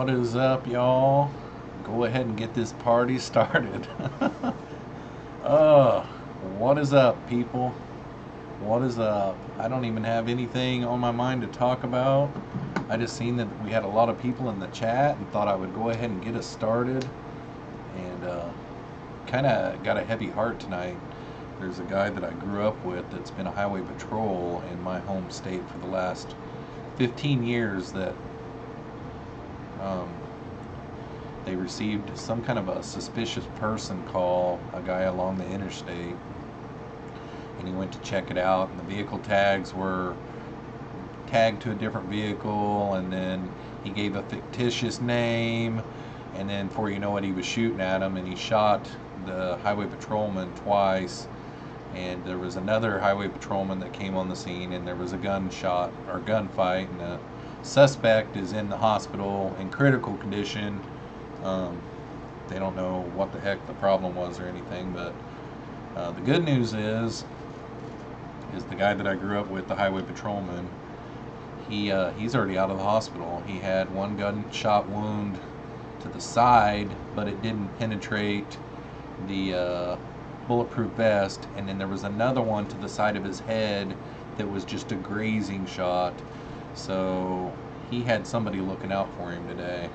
What is up, y'all? Go ahead and get this party started. uh, what is up, people? What is up? I don't even have anything on my mind to talk about. I just seen that we had a lot of people in the chat and thought I would go ahead and get us started. And kind of got a heavy heart tonight. There's a guy that I grew up with that's been a highway patrol in my home state for the last 15 years that they received some kind of a suspicious person call, a guy along the interstate, and he went to check it out, and the vehicle tags were tagged to a different vehicle, and then he gave a fictitious name, and then before you know it, he was shooting at him, and he shot the highway patrolman twice, and there was another highway patrolman that came on the scene, and there was a gunshot or gunfight, and the suspect is in the hospital in critical condition. They don't know what the heck the problem was or anything, but the good news is the guy that I grew up with, the highway patrolman, he's already out of the hospital. He had one gunshot wound to the side, but it didn't penetrate the bulletproof vest, and then there was another one to the side of his head that was just a grazing shot. So he had somebody looking out for him today.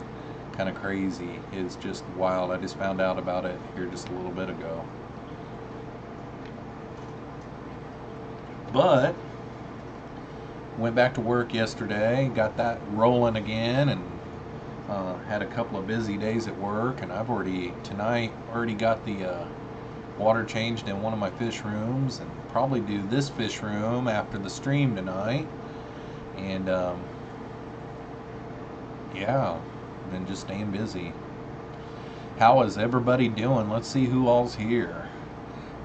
Kind of crazy. It's just wild. I just found out about it here just a little bit ago. But went back to work yesterday, got that rolling again, and had a couple of busy days at work, and I've already got the water changed in one of my fish rooms, and probably do this fish room after the stream tonight. And yeah, been just staying busy. How is everybody doing? Let's see who all's here.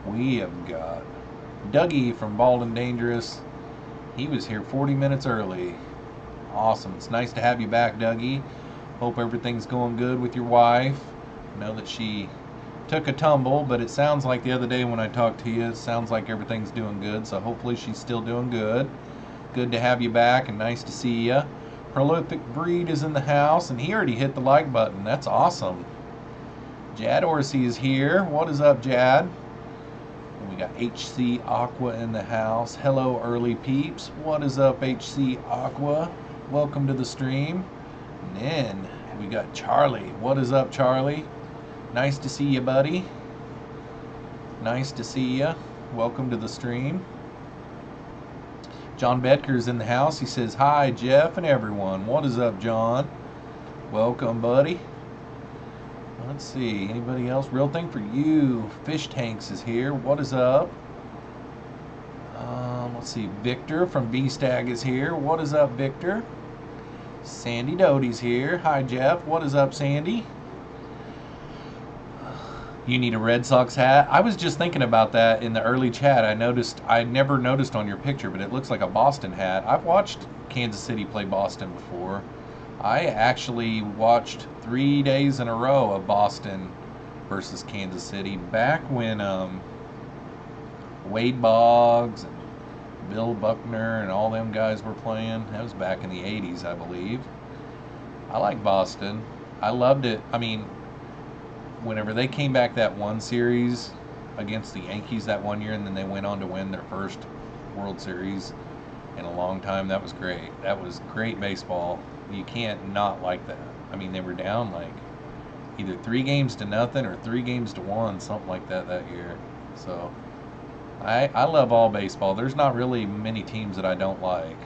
We have got Dougie from Bald and Dangerous. He was here 40 minutes early. Awesome. It's nice to have you back, Dougie. Hope everything's going good with your wife. I know that she took a tumble, but it sounds like the other day when I talked to you, it sounds like everything's doing good, so hopefully she's still doing good. Good to have you back, and nice to see you. Prolific Breed is in the house, and he already hit the like button. That's awesome. Jad Orsi is here. What is up, Jad? And we got HC Aqua in the house. Hello, early peeps. What is up, HC Aqua? Welcome to the stream. And then we got Charlie. What is up, Charlie? Nice to see you, buddy. Nice to see you. Welcome to the stream. John Bedker's in the house. He says, hi, Jeff and everyone. What is up, John? Welcome, buddy. Let's see. Anybody else? Real thing for you. Fish Tanks is here. What is up? Let's see. Victor from B-Stag is here. What is up, Victor? Sandy Doty's here. Hi, Jeff. What is up, Sandy? You need a Red Sox hat? I was just thinking about that in the early chat. I never noticed on your picture, but it looks like a Boston hat. I've watched Kansas City play Boston before. I actually watched 3 days in a row of Boston versus Kansas City back when Wade Boggs and Bill Buckner and all them guys were playing. That was back in the 80s, I believe. I like Boston. I loved it. I mean, whenever they came back that one series against the Yankees that one year, and then they went on to win their first World Series in a long time, that was great. That was great baseball. You can't not like that. I mean, they were down like either 3-0 or 3-1, something like that year. So I love all baseball. There's not really many teams that I don't like.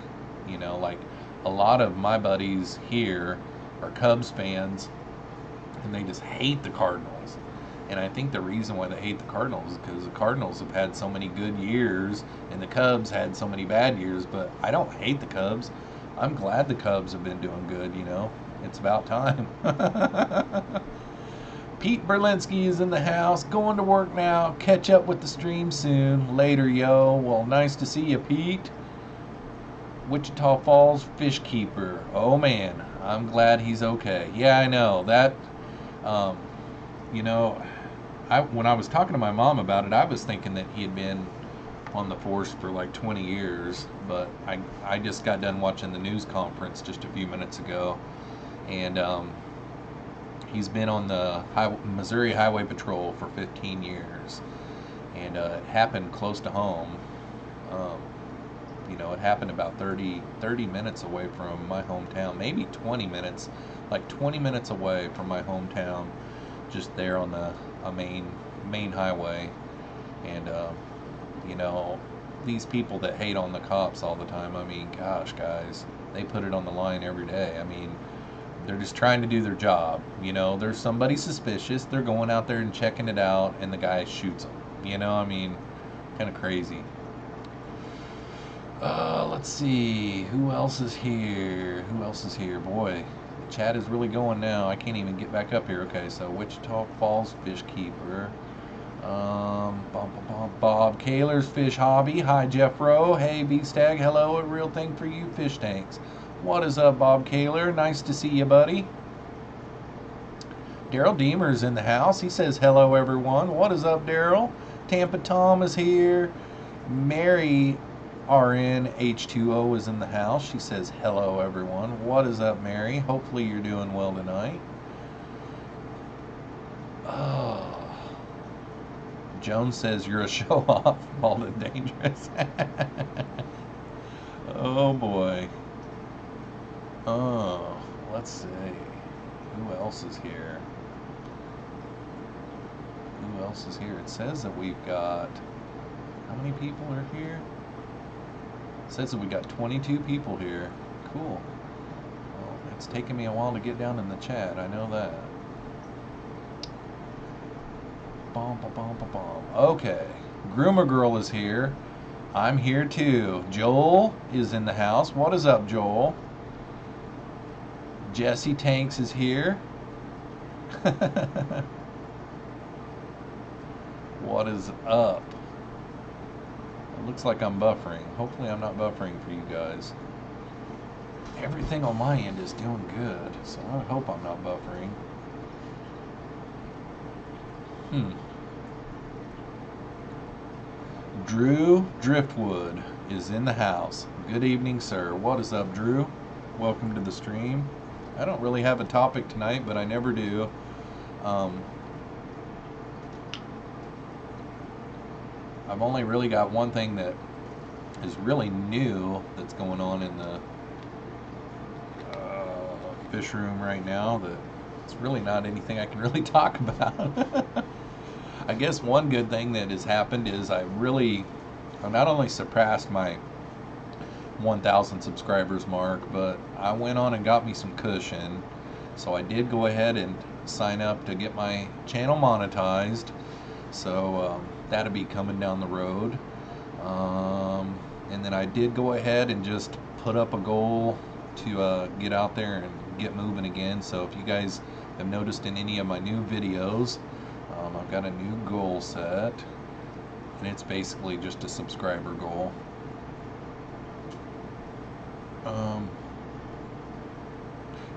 You know, like a lot of my buddies here are Cubs fans, and they just hate the Cardinals. And I think the reason why they hate the Cardinals is because the Cardinals have had so many good years and the Cubs had so many bad years. But I don't hate the Cubs. I'm glad the Cubs have been doing good, you know. It's about time. Pete Berlinski is in the house. Going to work now. Catch up with the stream soon. Later, yo. Well, nice to see you, Pete. Wichita Falls Fish Keeper. Oh, man. I'm glad he's okay. Yeah, I know. That... you know, when I was talking to my mom about it, I was thinking that he had been on the force for like 20 years, but I just got done watching the news conference just a few minutes ago, and He's been on the Missouri Highway Patrol for 15 years, and it happened close to home. Um, it happened about 30 minutes away from my hometown, maybe 20 minutes, like 20 minutes away from my hometown, just there on the main highway. And these people that hate on the cops all the time, I mean, gosh, guys, they put it on the line every day. I mean, they're just trying to do their job. There's somebody suspicious, they're going out there and checking it out, and the guy shoots them. I mean, kind of crazy. Let's see, who else is here? Boy, the chat is really going now. I can't even get back up here. Okay, so Wichita Falls Fish Keeper. Bob Kaler's Fish Hobby. Hi, Jeffro. Hey, Beastag. Hello, a real thing for you fish tanks. What is up, Bob Kaler? Nice to see you, buddy. Daryl Deemer's in the house. He says, hello, everyone. What is up, Daryl? Tampa Tom is here. Mary RN H2O is in the house. She says, hello, everyone. What is up, Mary? Hopefully you're doing well tonight. Jones says you're a show-off, bald and dangerous. Oh, boy. Oh, let's see. Who else is here? It says that we've got... How many people are here? It says that we got 22 people here. Cool. Well, it's taken me a while to get down in the chat. I know that. Okay. Groomer Girl is here. I'm here too. Joel is in the house. What is up, Joel? Jesse Tanks is here. What is up? It looks like I'm buffering. Hopefully I'm not buffering for you guys. Everything on my end is doing good, so I hope I'm not buffering. Drew Driftwood is in the house. Good evening, sir. What is up, Drew? Welcome to the stream. I don't really have a topic tonight, but I never do. I've only really got one thing that is really new that's going on in the fish room right now. That it's really not anything I can really talk about. I guess one good thing that has happened is I've not only surpassed my 1,000 subscribers mark, but I went on and got me some cushion. So I did go ahead and sign up to get my channel monetized. So that'll be coming down the road. And then I did go ahead and just put up a goal to get out there and get moving again. So if you guys have noticed in any of my new videos, I've got a new goal set, and it's basically just a subscriber goal.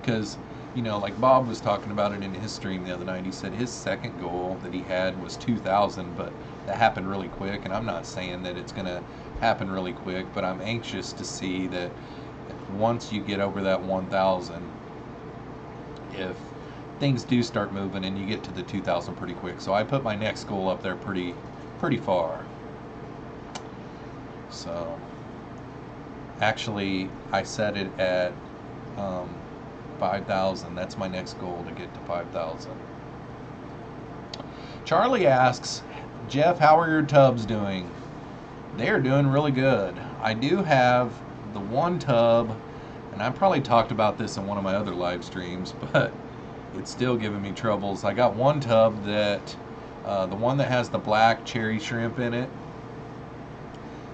Because, like Bob was talking about it in his stream the other night, he said his second goal that he had was 2,000, but that happened really quick, and I'm not saying that it's going to happen really quick, but I'm anxious to see that once you get over that 1,000, if things do start moving and you get to the 2,000 pretty quick. So I put my next goal up there pretty far. So actually I set it at 5,000. That's my next goal, to get to 5,000. Charlie asks, Jeff, how are your tubs doing? They are doing really good. I do have the one tub, and I probably talked about this in one of my other live streams, but it's still giving me troubles. I got one tub that, the one that has the black cherry shrimp in it.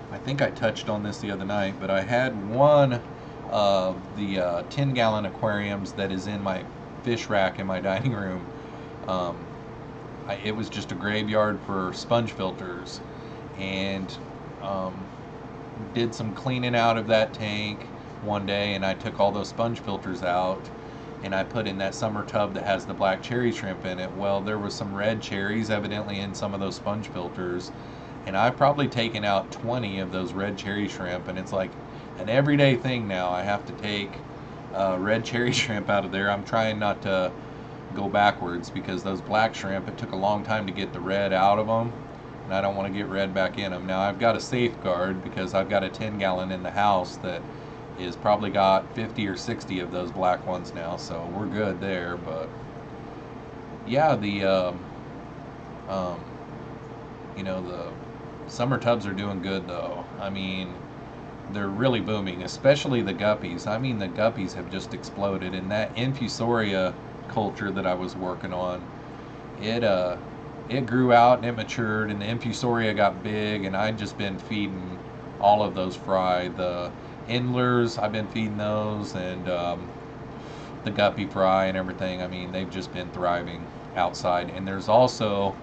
I think I touched on this the other night, but I had one of the 10-gallon aquariums that is in my fish rack in my dining room. It was just a graveyard for sponge filters, and did some cleaning out of that tank one day, and I took all those sponge filters out, and I put in that summer tub that has the black cherry shrimp in it. Well, there was some red cherries evidently in some of those sponge filters, and I've probably taken out 20 of those red cherry shrimp, and it's like an everyday thing now. I have to take red cherry shrimp out of there. I'm trying not to go backwards, because those black shrimp, it took a long time to get the red out of them, and I don't want to get red back in them. Now I've got a safeguard because I've got a 10-gallon in the house that is probably got 50 or 60 of those black ones now, so we're good there. But yeah, the you know, the summer tubs are doing good though. I mean, they're really booming, especially the guppies. I mean, the guppies have just exploded. And that infusoria culture that I was working on, it grew out and it matured, and the infusoria got big, and I've just been feeding all of those fry. The Endlers, I've been feeding those, and the guppy fry and everything. I mean, they've just been thriving outside. And there's also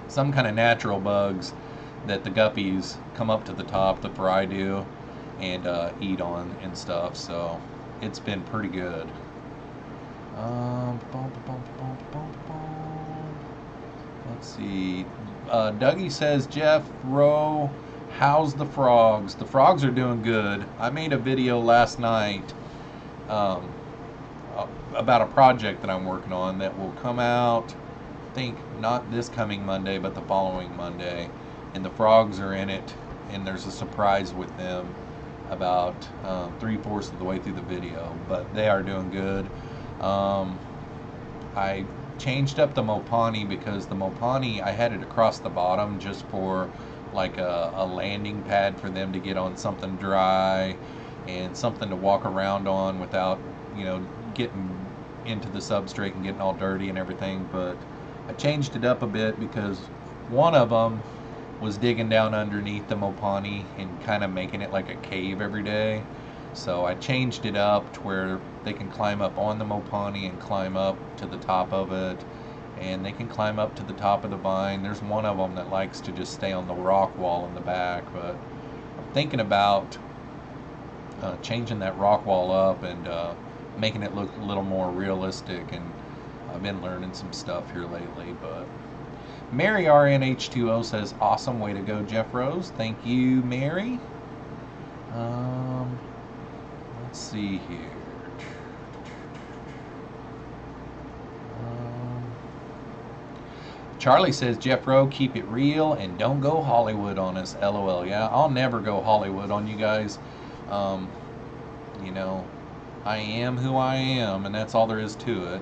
some kind of natural bugs that the guppies come up to the top, the fry do, and eat on and stuff. So it's been pretty good. Let's see. Dougie says, Jeff Rowe, how's the frogs? The frogs are doing good. I made a video last night about a project that I'm working on that will come out, I think not this coming Monday, but the following Monday. And the frogs are in it, and there's a surprise with them about 3/4 of the way through the video. But they are doing good. I changed up the Mopani because the Mopani, I had it across the bottom just for like a landing pad for them to get on something dry and something to walk around on without, you know, getting into the substrate and getting all dirty and everything. But I changed it up a bit because one of them was digging down underneath the Mopani and kind of making it like a cave every day. So I changed it up to where they can climb up on the Mopani and climb up to the top of it, and they can climb up to the top of the vine. There's one of them that likes to just stay on the rock wall in the back, but I'm thinking about changing that rock wall up and making it look a little more realistic, and I've been learning some stuff here lately. But Mary RNH2O says, awesome, way to go, Jeffroz. Thank you, Mary. Let's see here. Charlie says, Jeffro, keep it real and don't go Hollywood on us, LOL. Yeah, I'll never go Hollywood on you guys. You know, I am who I am, and that's all there is to it.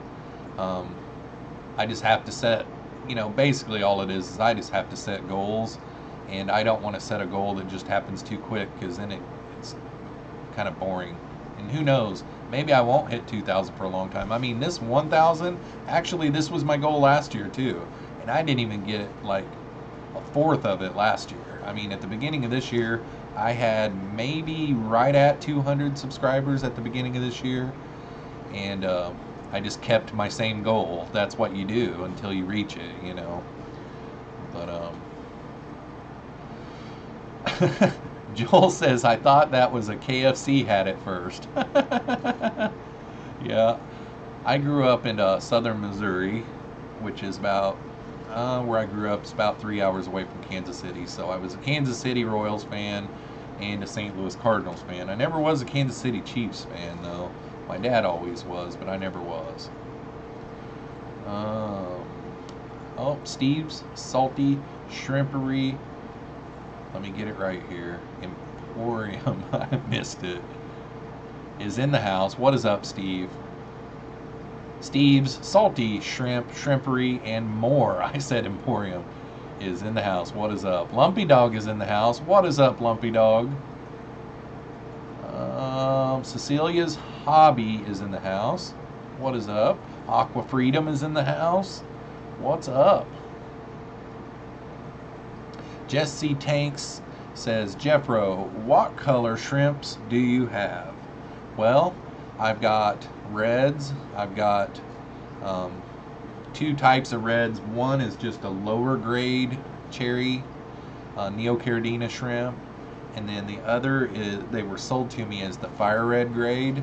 I just have to set, you know, basically all it is I just have to set goals, and I don't want to set a goal that just happens too quick, because then it's kind of boring. And who knows, maybe I won't hit 2,000 for a long time. I mean, this 1,000, actually this was my goal last year too, and I didn't even get like a fourth of it last year. I mean, at the beginning of this year, I had maybe right at 200 subscribers at the beginning of this year, and I just kept my same goal. That's what you do until you reach it, you know. But Joel says, I thought that was a KFC had it first. Yeah, I grew up in southern Missouri, which is about where I grew up. It's about 3 hours away from Kansas City. So I was a Kansas City Royals fan and a St. Louis Cardinals fan. I never was a Kansas City Chiefs fan, though. My dad always was, but I never was. Oh, Steve's Salty Shrimpery. Let me get it right here. Emporium, I missed it, is in the house. What is up, Steve? Steve's Salty Shrimpery, and more. I said Emporium is in the house. What is up? Lumpy Dog is in the house. What is up, Lumpy Dog? Cecilia's Hobby is in the house. What is up? Aqua Freedom is in the house. What's up? Jesse Tanks says, Jeffro, what color shrimps do you have? Well, I've got reds. I've got two types of reds. One is just a lower grade cherry Neocaridina shrimp, and then the other is, they were sold to me as the fire red grade.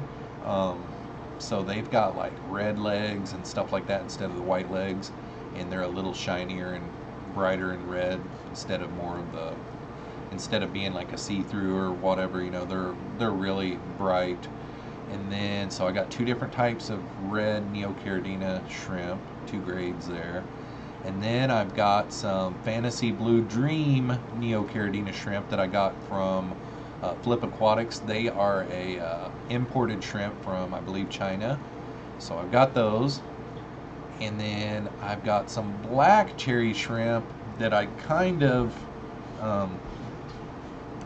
So they've got like red legs and stuff like that instead of the white legs, and they're a little shinier and brighter in red instead of more of the, instead of being like a see-through or whatever, you know, they're really bright. And then, so I got 2 different types of red Neocaridina shrimp, 2 grades there. And then I've got some Fantasy Blue Dream Neocaridina shrimp that I got from Flip Aquatics. They are a imported shrimp from, I believe, China. So I've got those. And then I've got some black cherry shrimp that I kind of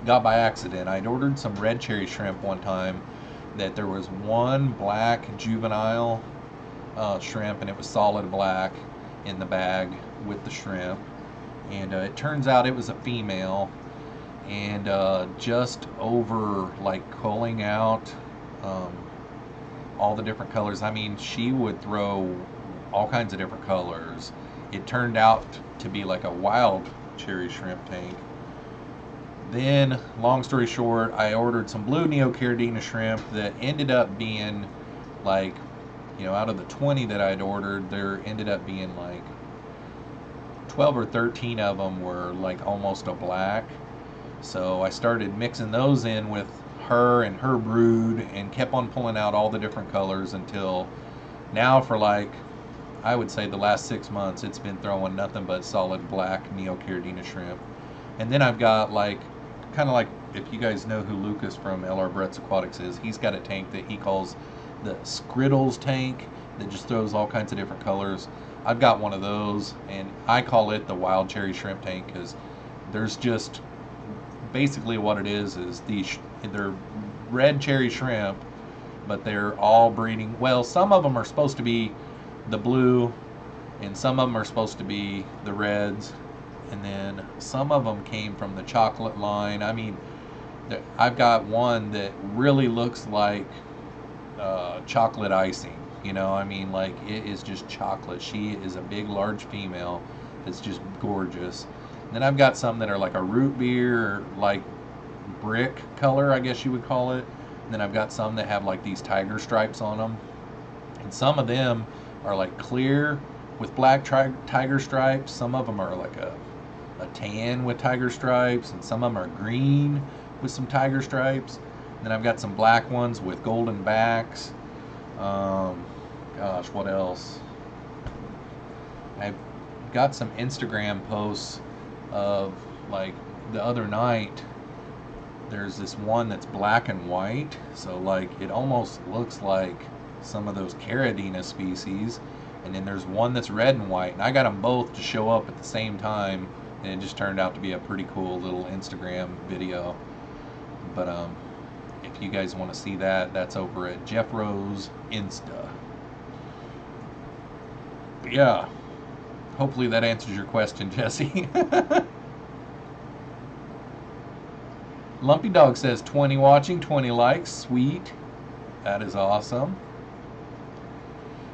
got by accident. I'd ordered some red cherry shrimp one time, that there was one black juvenile shrimp, and it was solid black in the bag with the shrimp. And it turns out it was a female, and just over like culling out all the different colors. I mean, she would throw all kinds of different colors. It turned out to be like a wild cherry shrimp tank. Then, long story short, I ordered some blue Neocaridina shrimp that ended up being like, you know, out of the 20 that I'd ordered, there ended up being like 12 or 13 of them were like almost a black. So I started mixing those in with her and her brood and kept on pulling out all the different colors until now, for like, I would say the last 6 months, it's been throwing nothing but solid black Neocaridina shrimp. And then I've got like, kind of like, if you guys know who Lucas from LR Brett's Aquatics is, he's got a tank that he calls the Scriddles tank that just throws all kinds of different colors. I've got one of those, and I call it the wild cherry shrimp tank because there's just, basically what it is they're red cherry shrimp, but they're all breeding. Well, some of them are supposed to be the blue, and some of them are supposed to be the reds, and then some of them came from the chocolate line. I mean, I've got one that really looks like chocolate icing. You know, I mean, like, it is just chocolate. She is a big, large female that's just gorgeous. And then I've got some that are like a root beer, like brick color, I guess you would call it. And then I've got some that have like these tiger stripes on them. And some of them are like clear with black tiger stripes. Some of them are like a tan with tiger stripes, and some of them are green with some tiger stripes. And then I've got some black ones with golden backs. Gosh, what else? I've got some Instagram posts of, like, the other night, there's this one that's black and white, so like it almost looks like some of those Caridina species. And then there's one that's red and white, and I got them both to show up at the same time, and it just turned out to be a pretty cool little Instagram video. But if you guys want to see that, that's over at Jeffroz Insta. But yeah, hopefully that answers your question, Jesse. Lumpy Dog says 20 watching, 20 likes. Sweet. That is awesome.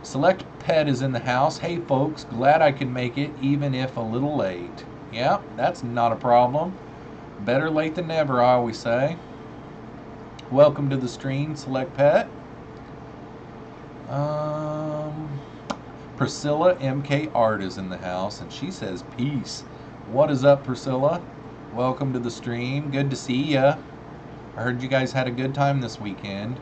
Select Pet is in the house. Hey folks, glad I could make it, even if a little late. Yeah, that's not a problem. Better late than never, I always say. Welcome to the stream, Select Pet. Priscilla MK Art is in the house, and she says peace. What is up, Priscilla? Welcome to the stream. Good to see ya. I heard you guys had a good time this weekend.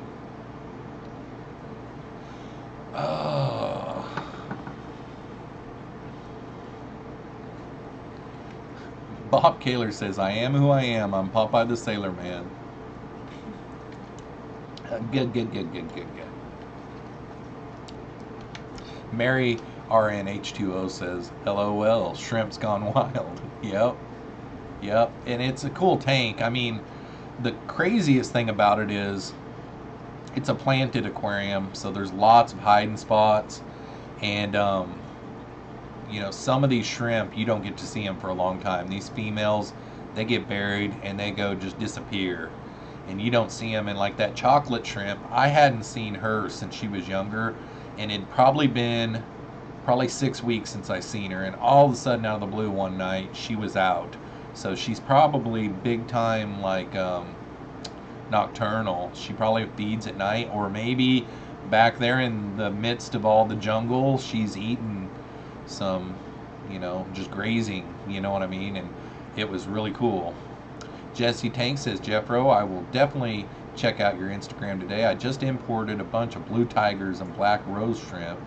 Bob Kaler says, I am who I am. I'm Popeye the Sailor Man. Good. Mary RNH2O says, LOL, shrimp's gone wild. Yep. And it's a cool tank. I mean, the craziest thing about it is it's a planted aquarium, so there's lots of hiding spots. And, you know, some of these shrimp, you don't get to see them for a long time. These females, they get buried and they go just disappear. And you don't see them. And like that chocolate shrimp, I hadn't seen her since she was younger. And it'd probably been 6 weeks since I seen her. And all of a sudden, out of the blue one night, she was out. So she's probably big time, like, nocturnal. She probably feeds at night, or maybe back there in the midst of all the jungle, she's eating some, you know, just grazing, you know what I mean? And it was really cool. Jesse Tank says, Jeffro, I will definitely check out your Instagram today. I just imported a bunch of blue tigers and black rose shrimp,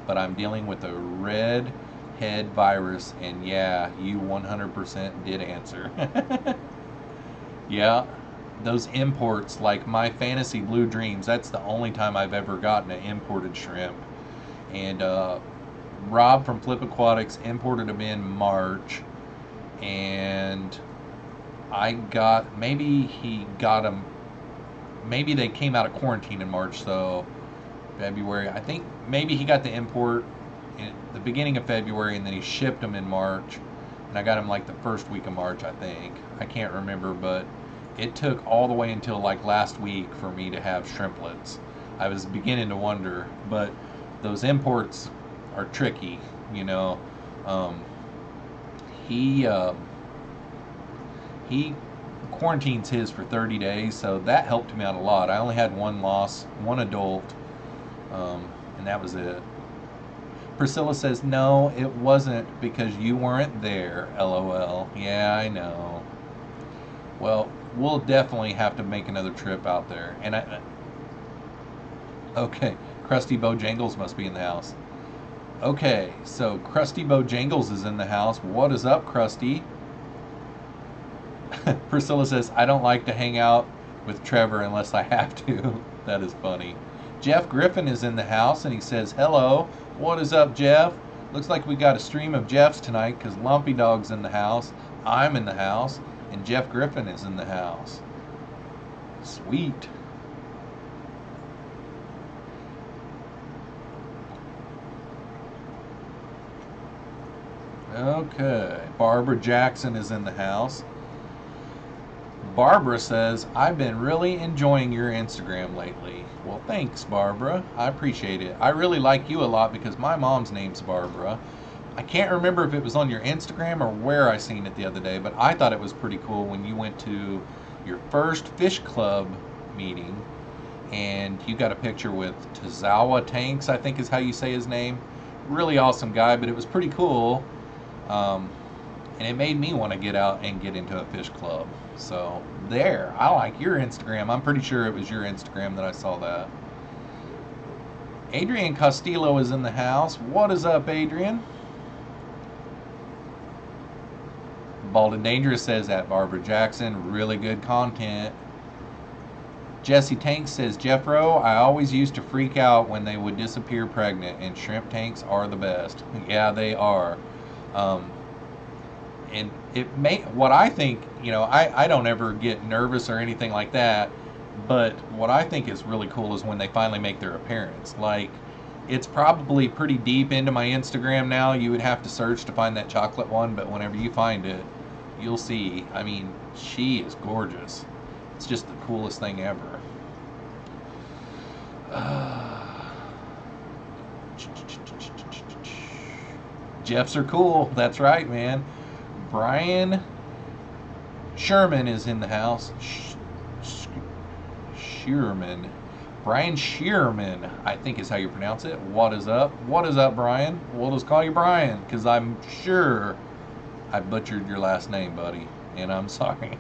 but I'm dealing with a red head virus, and yeah, you 100% did answer. Yeah, those imports, like my Fantasy Blue Dreams, that's the only time I've ever gotten an imported shrimp. And Rob from Flip Aquatics imported them in March, and maybe he got them, maybe they came out of quarantine in March, so February. I think maybe he got the import in the beginning of February, and then he shipped them in March, and I got them like the first week of March, I think. I can't remember, but it took all the way until like last week for me to have shrimplets. I was beginning to wonder, but those imports are tricky, you know. He quarantines his for 30 days, so that helped me out a lot. I only had one loss, one adult, and that was it. Priscilla says, no, it wasn't because you weren't there, LOL. Yeah, I know. Well, we'll definitely have to make another trip out there. And okay, Krusty Bojangles must be in the house. Okay, so Krusty Bojangles is in the house. What is up, Krusty? Priscilla says, I don't like to hang out with Trevor unless I have to. That is funny. Jeff Griffin is in the house, and he says, hello. What is up, Jeff? Looks like we got a stream of Jeffs tonight because Lumpy Dog's in the house, I'm in the house, and Jeff Griffin is in the house. Sweet. Okay, Barbara Jackson is in the house. Barbara says, I've been really enjoying your Instagram lately. Well, thanks, Barbara. I appreciate it. I really like you a lot because my mom's name's Barbara. I can't remember if it was on your Instagram or where I seen it the other day, but I thought it was pretty cool when you went to your first fish club meeting and you got a picture with Tazawa Tanks, I think is how you say his name. Really awesome guy, but it was pretty cool. And it made me want to get out and get into a fish club. So there, I like your Instagram. I'm pretty sure it was your Instagram that I saw that. Adrian Castillo is in the house. What is up, Adrian? Bald and Dangerous says that Barbara Jackson, really good content. Jesse Tanks says, Jeffro, I always used to freak out when they would disappear pregnant, and shrimp tanks are the best. Yeah, they are. And what I think, you know, I don't ever get nervous or anything like that, but what I think is really cool is when they finally make their appearance. Like, it's probably pretty deep into my Instagram now. You would have to search to find that chocolate one, but whenever you find it, you'll see. I mean, she is gorgeous. It's just the coolest thing ever. Jeffs are cool. That's right, man. Brian Sherman is in the house. Shearman. Brian Shearman, I think is how you pronounce it. What is up? What is up, Brian? We'll just call you Brian, because I'm sure I butchered your last name, buddy. And I'm sorry.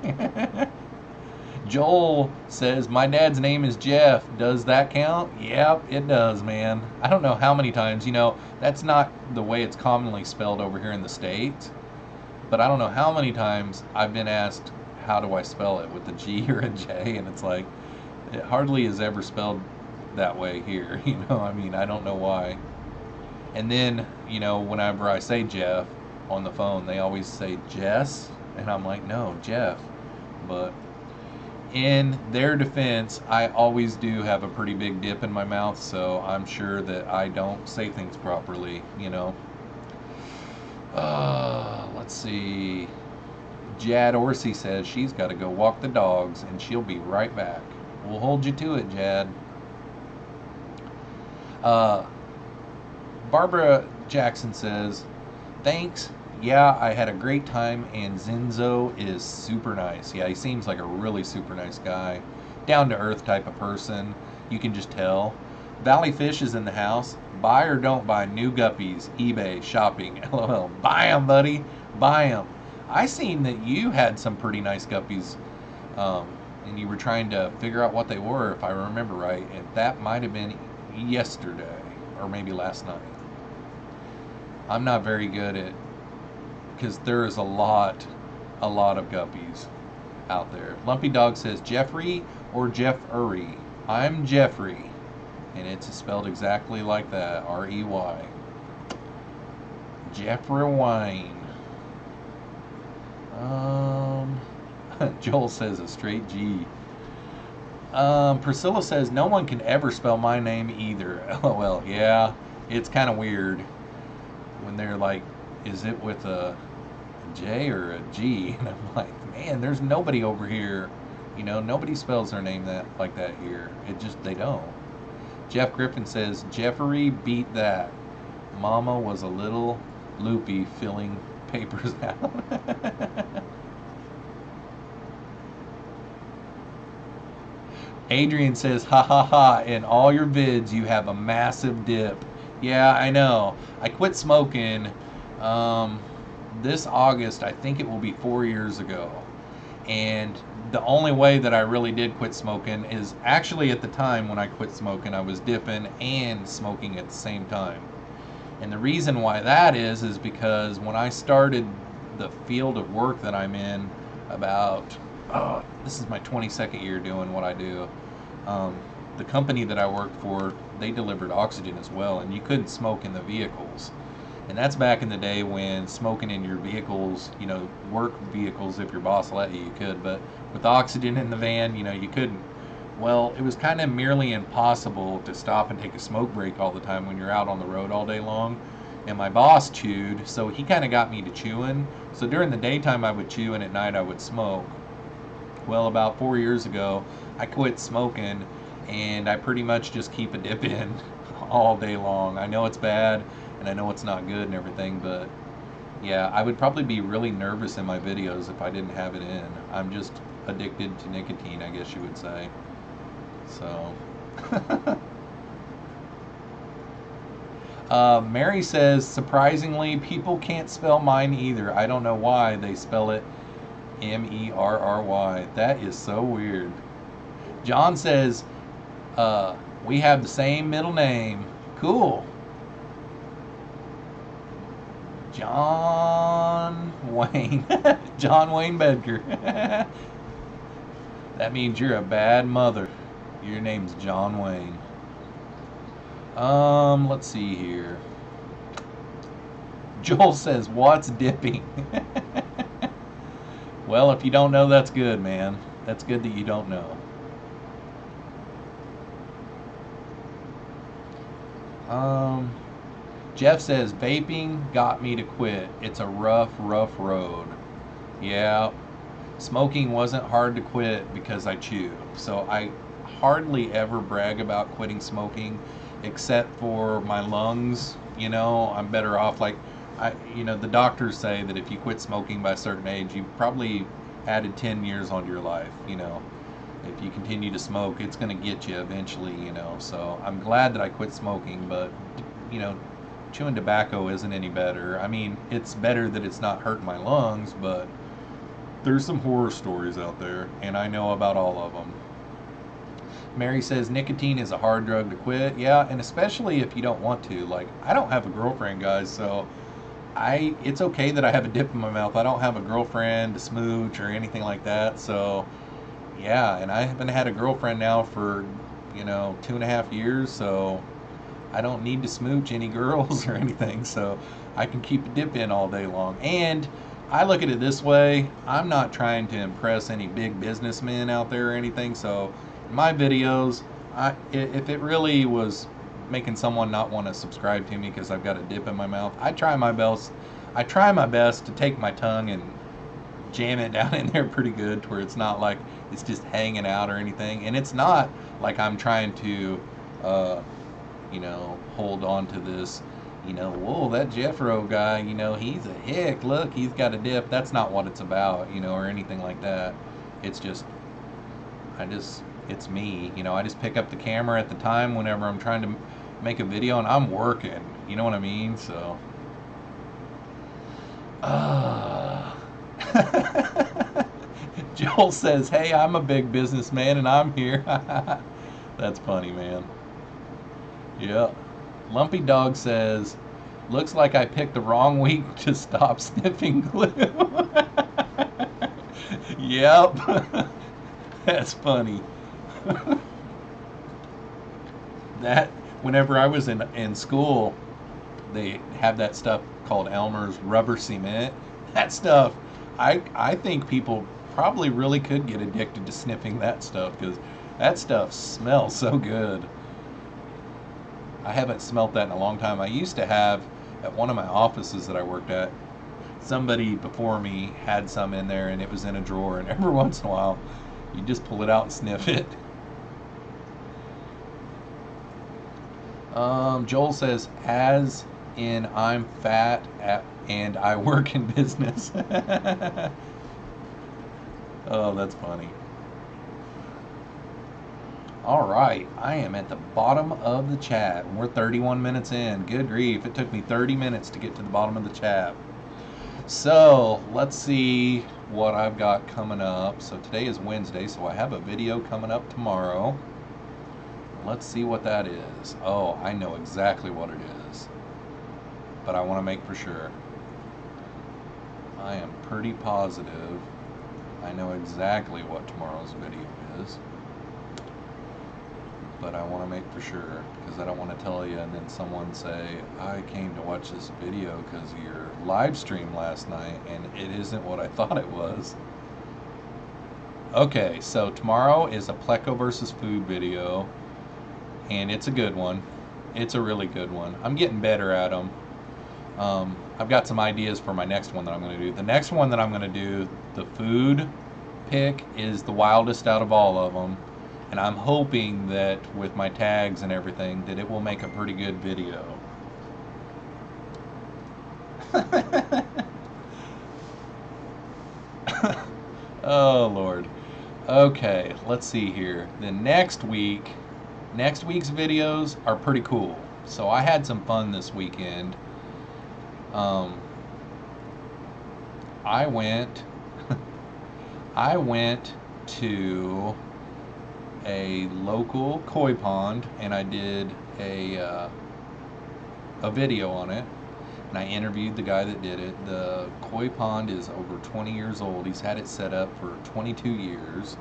Joel says, my dad's name is Jeff. Does that count? Yep, it does, man. I don't know how many times, you know, that's not the way it's commonly spelled over here in the States. But I don't know how many times I've been asked, how do I spell it, with a G or a J? And it's like, it hardly is ever spelled that way here, you know? I mean, I don't know why. And then, you know, whenever I say Jeff on the phone, they always say Jess. And I'm like, no, Jeff. But in their defense, I always do have a pretty big dip in my mouth, so I'm sure that I don't say things properly, you know? Let's see. Jad Orsi says she's got to go walk the dogs and she'll be right back. We'll hold you to it, Jad. Barbara Jackson says, thanks. Yeah, I had a great time, and Zinzo is super nice. Yeah, he seems like a really super nice guy. Down-to-earth type of person. You can just tell. Valley Fish is in the house. Buy or don't buy new guppies, eBay, shopping, LOL. Buy them, buddy. Buy them. I seen that you had some pretty nice guppies and you were trying to figure out what they were, if I remember right, and that might have been yesterday or maybe last night. I'm not very good at, because there is a lot of guppies out there. Lumpy Dog says Jeffrey or Jeffrey. I'm Jeffrey, and it's spelled exactly like that, R-E-Y. Jeffrey Wine. Joel says a straight G. Priscilla says no one can ever spell my name either. LOL. Yeah, it's kind of weird when they're like, is it with a J or a G? And I'm like, man, there's nobody over here. You know, nobody spells their name like that here. It just, they don't. Jeff Griffin says, Jeffrey beat that. Mama was a little loopy filling papers out. Adrian says, ha ha ha, in all your vids you have a massive dip. Yeah, I know. I quit smoking this August. I think it will be 4 years ago. And the only way that I really did quit smoking is actually at the time when I quit smoking, I was dipping and smoking at the same time. And the reason why that is because when I started the field of work that I'm in, about, this is my 22nd year doing what I do. The company that I worked for, they delivered oxygen as well, and you couldn't smoke in the vehicles. And that's back in the day when smoking in your vehicles, you know, work vehicles, if your boss let you, you could, but with oxygen in the van, you know, you couldn't. Well, it was kind of merely impossible to stop and take a smoke break all the time when you're out on the road all day long. And my boss chewed, so he kind of got me to chewing. So during the daytime I would chew, and at night I would smoke. Well, about 4 years ago, I quit smoking, and I pretty much just keep a dip in all day long. I know it's bad, and I know it's not good and everything, but yeah, I would probably be really nervous in my videos if I didn't have it in. I'm just addicted to nicotine, I guess you would say. So, Mary says, surprisingly, people can't spell mine either. I don't know why they spell it M-E-R-R-Y. That is so weird. John says, we have the same middle name. Cool. John Wayne. John Wayne Bedker. That means you're a bad mother. Your name's John Wayne. Let's see here. Joel says, what's dipping? Well, if you don't know, that's good, man. That's good that you don't know. Jeff says, vaping got me to quit. It's a rough road. Yeah, smoking wasn't hard to quit because I chew. So I hardly ever brag about quitting smoking, except for my lungs. You know, I'm better off. Like, you know, the doctors say that if you quit smoking by a certain age, you've probably added 10 years onto your life. You know, if you continue to smoke, it's going to get you eventually, you know. So I'm glad that I quit smoking, but, you know, chewing tobacco isn't any better. I mean, it's better that it's not hurting my lungs, but there's some horror stories out there, and I know about all of them. Mary says nicotine is a hard drug to quit. Yeah, and especially if you don't want to. Like, I don't have a girlfriend, guys, so it's okay that I have a dip in my mouth. I don't have a girlfriend to smooch or anything like that. So yeah, and I haven't had a girlfriend now for, you know, 2.5 years, so I don't need to smooch any girls or anything, so I can keep a dip in all day long. And I look at it this way, I'm not trying to impress any big businessmen out there or anything, so in my videos, if it really was making someone not want to subscribe to me because I've got a dip in my mouth, I try my best to take my tongue and jam it down in there pretty good to where it's not like it's just hanging out or anything. And it's not like I'm trying to you know, hold on to this, you know, whoa, that Jeffro guy, you know, he's a hick, look, he's got a dip. That's not what it's about, you know, or anything like that. It's just, it's me, you know. I just pick up the camera at the time whenever I'm trying to make a video and I'm working, you know what I mean? So Joel Joel says, hey, I'm a big businessman and I'm here. That's funny, man. Yeah. Lumpy Dog says, looks like I picked the wrong week to stop sniffing glue. Yep. That's funny. That, whenever I was in school, they have that stuff called Elmer's rubber cement. That stuff, I think people probably really could get addicted to sniffing that stuff, because that stuff smells so good. I haven't smelt that in a long time. I used to have, at one of my offices that I worked at, somebody before me had some in there, and it was in a drawer, and every once in a while you just pull it out and sniff it. Joel says, as in I'm fat and I work in business. Oh, that's funny. All right, I am at the bottom of the chat. We're 31 minutes in. Good grief, it took me 30 minutes to get to the bottom of the chat. So let's see what I've got coming up. So today is Wednesday, so I have a video coming up tomorrow. Let's see what that is. Oh, I know exactly what it is, but I want to make for sure. I am pretty positive I know exactly what tomorrow's video is, but I want to make for sure, because I don't want to tell you and then someone say, I came to watch this video because of your live stream last night and it isn't what I thought it was. Okay, so tomorrow is a Pleco versus food video, and it's a good one. It's a really good one. I'm getting better at them. I've got some ideas for my next one that I'm going to do. The next one that I'm going to do, the food pick, is the wildest out of all of them. And I'm hoping that with my tags and everything that it will make a pretty good video. Oh, Lord. Okay, let's see here. The next week's videos are pretty cool. So I had some fun this weekend. I went to a local koi pond and I did a video on it, and I interviewed the guy that did it. The koi pond is over 20 years old. He's had it set up for 22 years.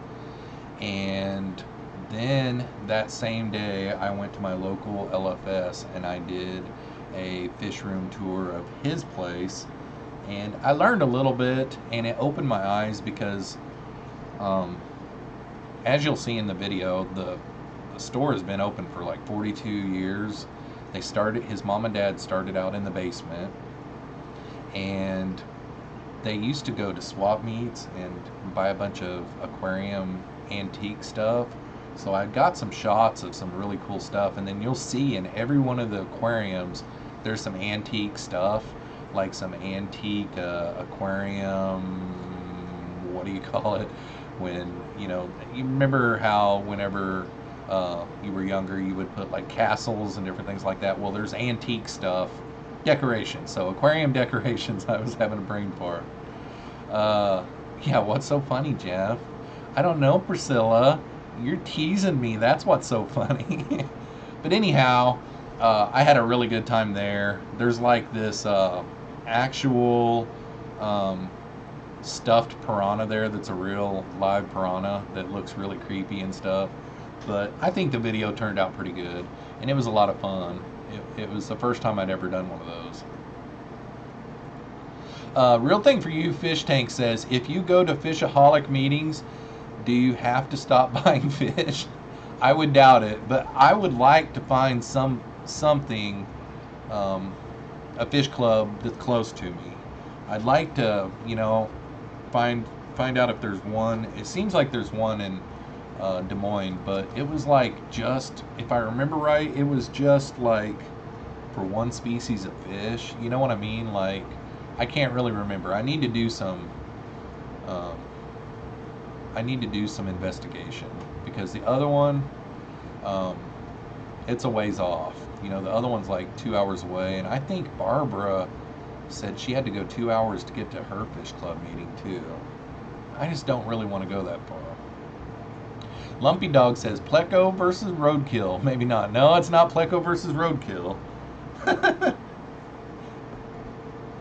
And then that same day I went to my local LFS and I did a fish room tour of his place, and I learned a little bit, and it opened my eyes because as you'll see in the video, the store has been open for like 42 years. His mom and dad started out in the basement, and they used to go to swap meets and buy a bunch of aquarium antique stuff. So I got some shots of some really cool stuff, and then you'll see in every one of the aquariums there's some antique stuff, like some antique aquarium, what do you call it, when, you remember how whenever you were younger you would put like castles and different things like that. Well, there's antique stuff, decorations, so aquarium decorations. I was having a brain fart. Yeah, what's so funny, Jeff? I don't know, Priscilla. You're teasing me. That's what's so funny. But anyhow, I had a really good time there. There's like this actual stuffed piranha there that's a real live piranha that looks really creepy and stuff. But I think the video turned out pretty good, and it was a lot of fun. It was the first time I'd ever done one of those. Real Thing For You Fish Tank says, if you go to Fishaholic meetings, do you have to stop buying fish? I would doubt it, but I would like to find something, a fish club that's close to me. I'd like to, find out if there's one. It seems like there's one in Des Moines, but it was like just, if I remember right, it was just like for one species of fish. You know what I mean? Like, I can't really remember. I need to do some investigation, because the other one, it's a ways off. The other one's like 2 hours away, and I think Barbara said she had to go 2 hours to get to her fish club meeting too. I just don't really want to go that far. Lumpy Dog says Pleco versus Roadkill. Maybe not. No, it's not Pleco versus Roadkill.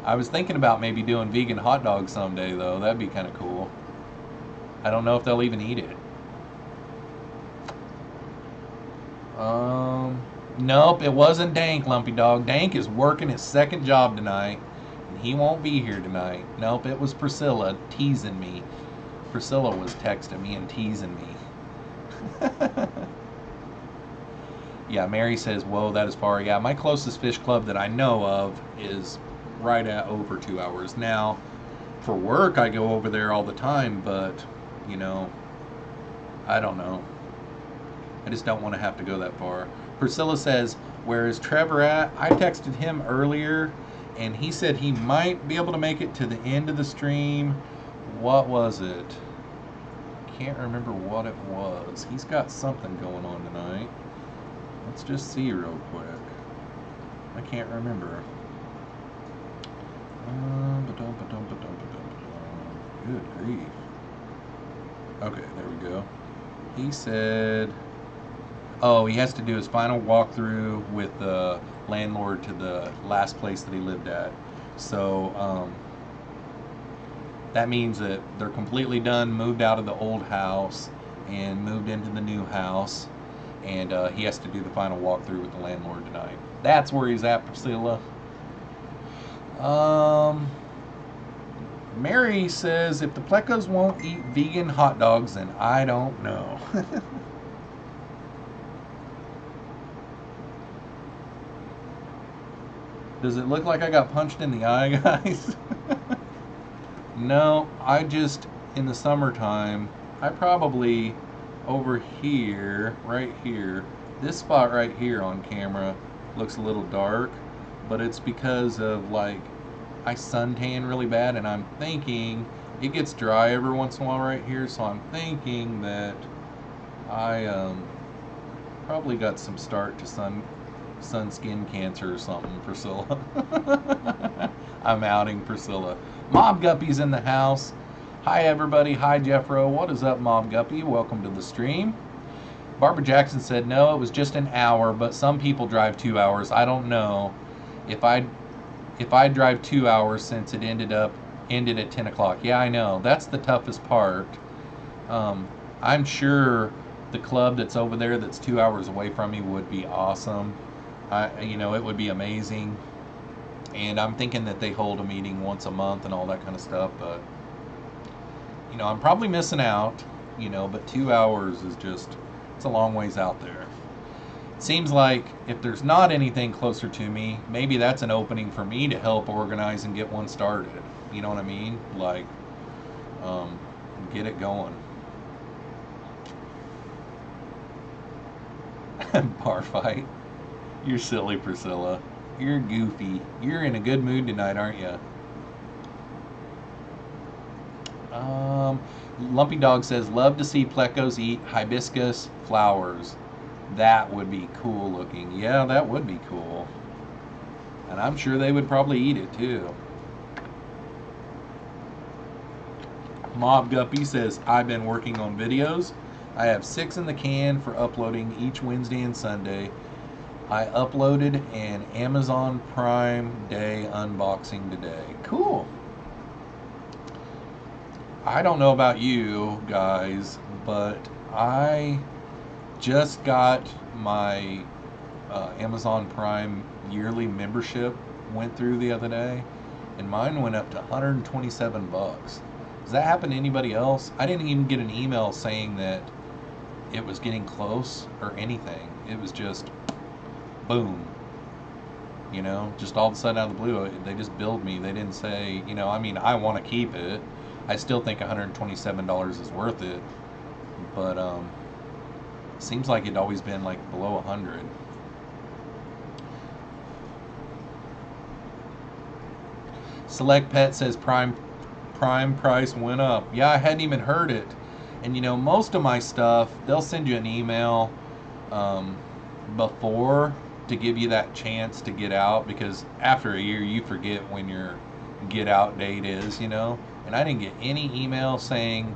I was thinking about maybe doing vegan hot dogs someday, though. That'd be kind of cool. I don't know if they'll even eat it. Nope, it wasn't Dank, Lumpy Dog. Dank is working his second job tonight, and he won't be here tonight. Nope, it was Priscilla teasing me. Priscilla was texting me and teasing me. Yeah, Mary says, whoa, that is far. Yeah, my closest fish club that I know of is right at over 2 hours. Now, for work, I go over there all the time, but, you know, I don't know. I just don't want to have to go that far. Priscilla says, where is Trevor at? I texted him earlier, and he said he might be able to make it to the end of the stream. What was it? Can't remember what it was. He's got something going on tonight. Let's just see real quick. I can't remember. Good grief. Okay, there we go. He said, oh, he has to do his final walkthrough with the landlord to the last place that he lived at. So, that means that they're completely done, moved out of the old house, and moved into the new house. And he has to do the final walkthrough with the landlord tonight. That's where he's at, Priscilla. Mary says, if the Plecos won't eat vegan hot dogs, then I don't know. Does it look like I got punched in the eye, guys? No, I just, in the summertime, I probably, over here, right here, this spot right here on camera looks a little dark, but it's because of, like, I suntan really bad, and I'm thinking, it gets dry every once in a while right here, so I'm thinking that I probably got some start to sun skin cancer or something, Priscilla. I'm outing Priscilla. Mob Guppy's in the house. Hi everybody. Hi Jeffro. What is up, Mob Guppy? Welcome to the stream. Barbara Jackson said no, it was just an hour, but some people drive 2 hours. I don't know if I drive 2 hours since it ended at 10 o'clock. Yeah, I know. That's the toughest part. I'm sure the club that's over there that's 2 hours away from me would be awesome. It would be amazing. And I'm thinking that they hold a meeting once a month and all that kind of stuff, but I'm probably missing out, but 2 hours is just, it's a long ways out there. It seems like if there's not anything closer to me, maybe that's an opening for me to help organize and get one started. You know what I mean? Like, get it going. Bar fight. You're silly, Priscilla. You're goofy. You're in a good mood tonight, aren't you? Lumpy Dog says, love to see Plecos eat hibiscus flowers. That would be cool looking. Yeah, that would be cool. And I'm sure they would probably eat it too. Mob Guppy says, I've been working on videos. I have 6 in the can for uploading each Wednesday and Sunday. I uploaded an Amazon Prime Day unboxing today. Cool. I don't know about you guys, but I just got my Amazon Prime yearly membership, went through the other day, and mine went up to $127. Does that happen to anybody else? I didn't even get an email saying that it was getting close or anything. It was just boom. Just all of a sudden out of the blue, they just billed me. They didn't say, I want to keep it. I still think $127 is worth it, but seems like it'd always been like below 100. Select Pet says Prime price went up. Yeah, I hadn't even heard it. And most of my stuff, they'll send you an email before to give you that chance to get out, because after a year you forget when your get out date is, and I didn't get any email saying,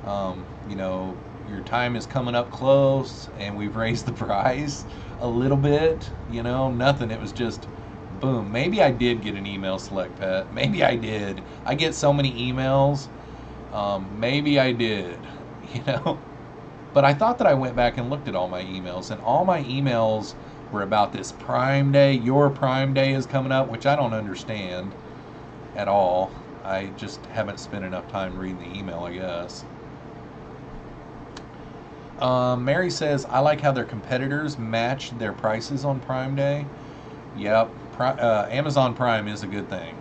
you know, your time is coming up close and we've raised the price a little bit, you know, nothing. It was just boom. Maybe I did get an email, Select Pet. Maybe I did. I get so many emails. Maybe I did, you know. But I thought that I went back and looked at all my emails, and all my emails were about this Prime Day. Your Prime Day is coming up, which I don't understand at all. I just haven't spent enough time reading the email, I guess. Mary says, I like how their competitors match their prices on Prime Day. Yep, Amazon Prime is a good thing.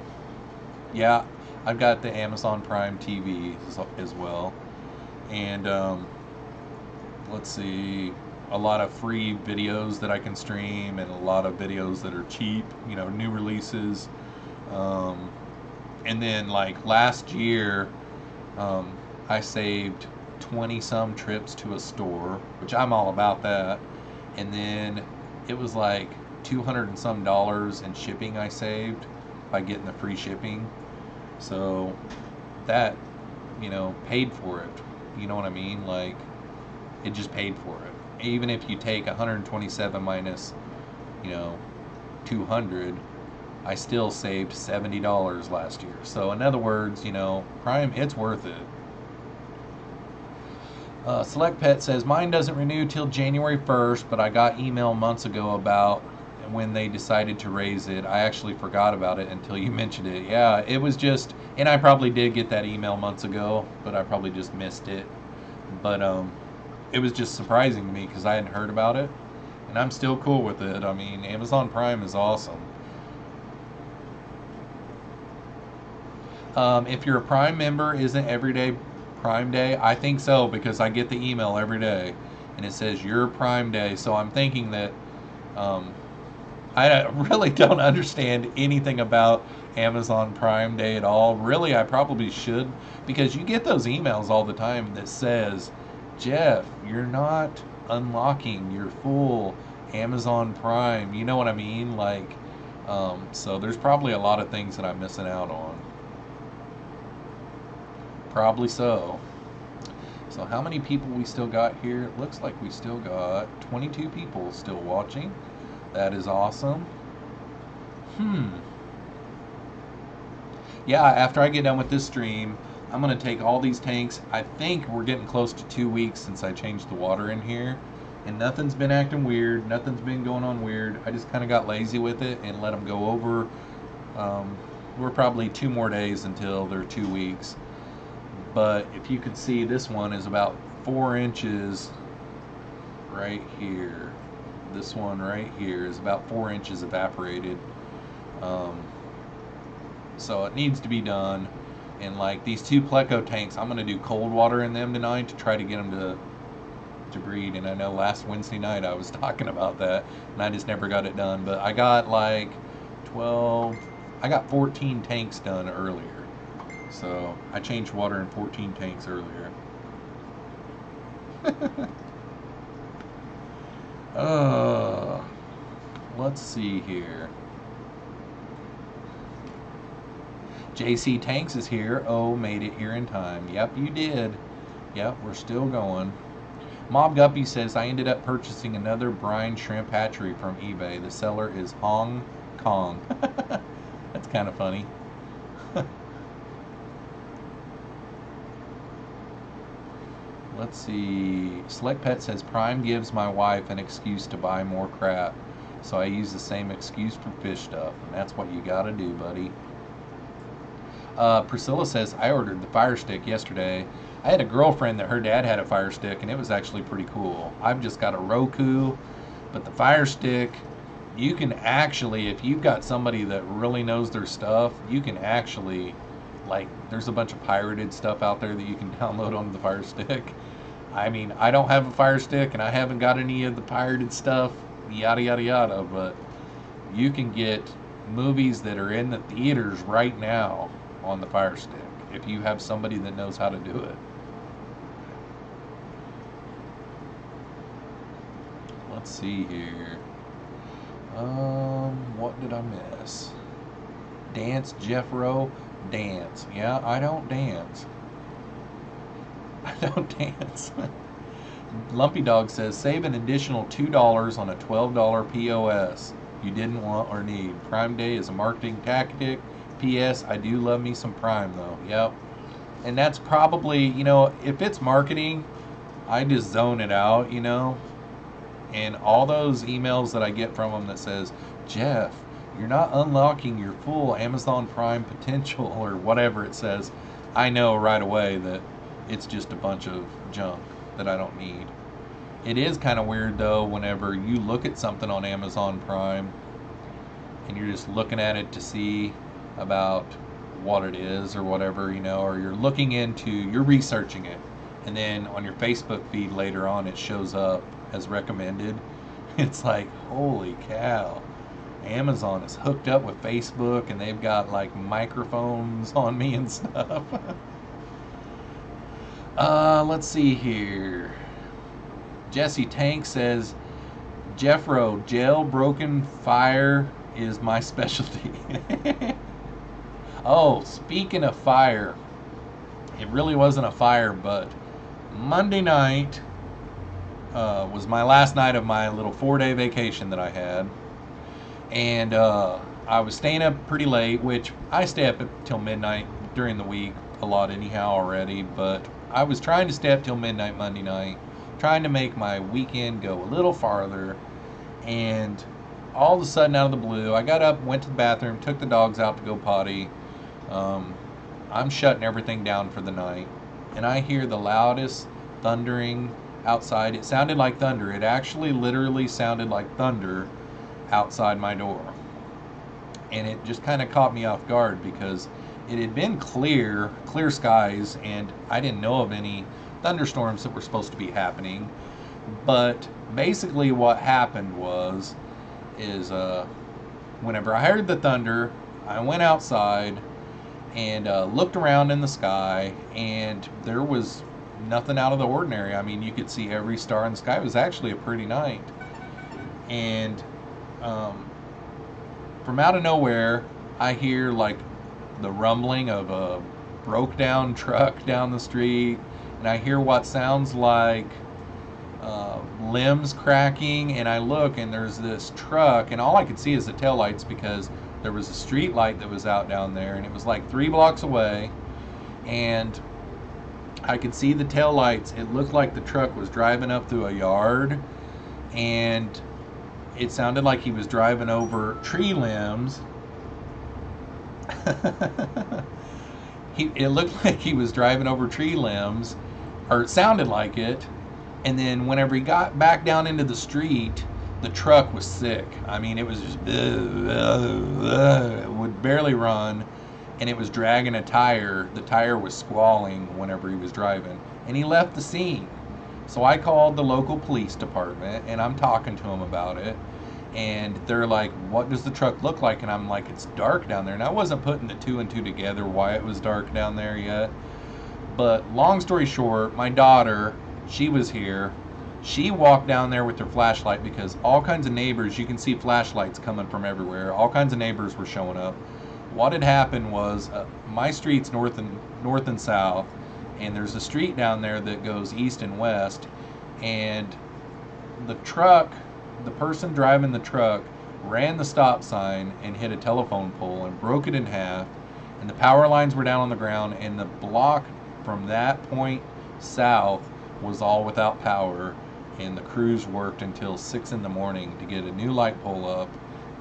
Yeah, I've got the Amazon Prime TV as well. And let's see, a lot of free videos that I can stream, and a lot of videos that are cheap, you know, new releases. And then like last year, I saved 20 some trips to a store, which I'm all about that. And then it was like $200 and some in shipping I saved by getting the free shipping. So that, you know, paid for it. You know what I mean? Like, it just paid for it. Even if you take 127 minus, you know, 200, I still saved $70 last year. So in other words, you know, Prime, it's worth it. Select Pet says, mine doesn't renew till January 1st, but I got email months ago about when they decided to raise it. I actually forgot about it until you mentioned it. Yeah, it was just, and I probably did get that email months ago, but I probably just missed it. But it was just surprising to me because I hadn't heard about it, and I'm still cool with it. I mean, Amazon Prime is awesome. If you're a Prime member, isn't every day Prime Day? I think so, because I get the email every day and it says your Prime Day. So I'm thinking that I really don't understand anything about Amazon Prime Day at all. Really, I probably should, because you get those emails all the time that says, Jeff, you're not unlocking your full Amazon Prime. You know what I mean? Like, so there's probably a lot of things that I'm missing out on. Probably so. So how many people we still got here? It looks like we still got 22 people still watching. That is awesome. Yeah, after I get done with this stream, I'm going to take all these tanks. I think we're getting close to 2 weeks since I changed the water in here. And nothing's been acting weird. Nothing's been going on weird. I just kind of got lazy with it and let them go over. We're probably 2 more days until they're 2 weeks. But if you can see, this one is about 4 inches right here. This one right here is about 4 inches evaporated. So it needs to be done. And like these 2 Pleco tanks, I'm going to do cold water in them tonight to try to get them to breed. And I know last Wednesday night I was talking about that, and I just never got it done. But I got like 14 tanks done earlier. So I changed water in 14 tanks earlier. Let's see here. JC Tanks is here. Oh, made it here in time. Yep, you did. Yep, we're still going. Mob Guppy says, I ended up purchasing another brine shrimp hatchery from eBay. The seller is Hong Kong. That's kind of funny. Let's see. Select Pet says, Prime gives my wife an excuse to buy more crap, so I use the same excuse for fish stuff, and that's what you gotta do, buddy. Priscilla says, I ordered the Fire Stick yesterday. I had a girlfriend that her dad had a Fire Stick, and it was actually pretty cool. I've just got a Roku, but the Fire Stick, you can actually, if you've got somebody that really knows their stuff, you can actually, like, there's a bunch of pirated stuff out there that you can download onto the Fire Stick. I mean, I don't have a Fire Stick, and I haven't got any of the pirated stuff, yada, yada, yada, but you can get movies that are in the theaters right now on the Fire Stick if you have somebody that knows how to do it. Let's see here. What did I miss? Dance Jeffroz. Dance. Yeah, I don't dance. I don't dance. Lumpy Dog says, save an additional $2 on a $12 POS you didn't want or need. Prime Day is a marketing tactic. P.S. I do love me some Prime, though. Yep. And that's probably, if it's marketing, I just zone it out, And all those emails that I get from them that says, Jeff, you're not unlocking your full Amazon Prime potential, or whatever it says, I know right away that it's just a bunch of junk that I don't need. It is kind of weird, though, whenever you look at something on Amazon Prime and you're just looking at it to see about what it is or whatever, or you're researching it, and then on your Facebook feed later on it shows up as recommended. It's like, holy cow, Amazon is hooked up with Facebook and they've got like microphones on me and stuff. Let's see here. Jesse Tank says, Jeffro, jailbroken fire is my specialty. Oh, speaking of fire, it really wasn't a fire, but Monday night was my last night of my little 4-day vacation that I had. And I was staying up pretty late, which I stay up till midnight during the week a lot anyhow already, but I was trying to stay up till midnight Monday night, trying to make my weekend go a little farther. And all of a sudden, out of the blue, I got up, went to the bathroom, took the dogs out to go potty. I'm shutting everything down for the night, and I hear the loudest thundering outside. It sounded like thunder. It actually literally sounded like thunder outside my door. And it just kind of caught me off guard because it had been clear skies, and I didn't know of any thunderstorms that were supposed to be happening. But basically what happened is whenever I heard the thunder, I went outside and looked around in the sky, and there was nothing out of the ordinary. I mean, you could see every star in the sky. It was actually a pretty night. And from out of nowhere, I hear like the rumbling of a broke down truck down the street, and I hear what sounds like limbs cracking, and I look, and there's this truck, and all I could see is the taillights because there was a street light that was out down there, and it was like 3 blocks away, and I could see the taillights. It looked like the truck was driving up through a yard, and it sounded like he was driving over tree limbs. It looked like he was driving over tree limbs, or it sounded like it. And then whenever he got back down into the street, the truck was sick. I mean, it was just it would barely run, and it was dragging a tire. The tire was squalling whenever he was driving, and he left the scene. So I called the local police department, and I'm talking to them about it, and they're like, what does the truck look like? And I'm like, it's dark down there. And I wasn't putting the 2 and 2 together why it was dark down there yet. But long story short, my daughter, she was here. She walked down there with her flashlight because all kinds of neighbors, you can see flashlights coming from everywhere. All kinds of neighbors were showing up. What had happened was my street's north and south, and there's a street down there that goes east and west, and the person driving the truck ran the stop sign and hit a telephone pole and broke it in half, and the power lines were down on the ground, and the block from that point south was all without power, and the crews worked until 6 in the morning to get a new light pole up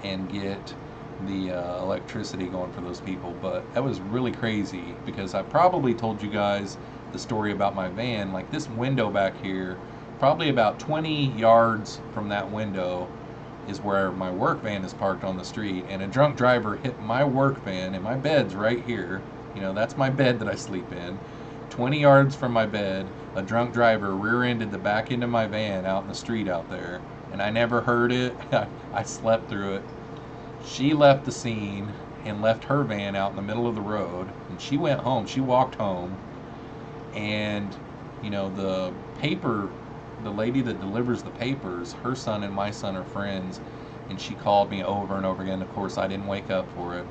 and get the electricity going for those people. But that was really crazy because I probably told you guys the story about my van. Like this window back here, probably about 20 yards from that window is where my work van is parked on the street, and a drunk driver hit my work van, and my bed's right here. That's my bed that I sleep in. 20 yards from my bed, a drunk driver rear-ended the back end of my van out in the street out there, and I never heard it. I slept through it. She left the scene and left her van out in the middle of the road, and she went home. She walked home, and the lady that delivers the papers, her son and my son are friends, and she called me over and over again. Of course, I didn't wake up for it.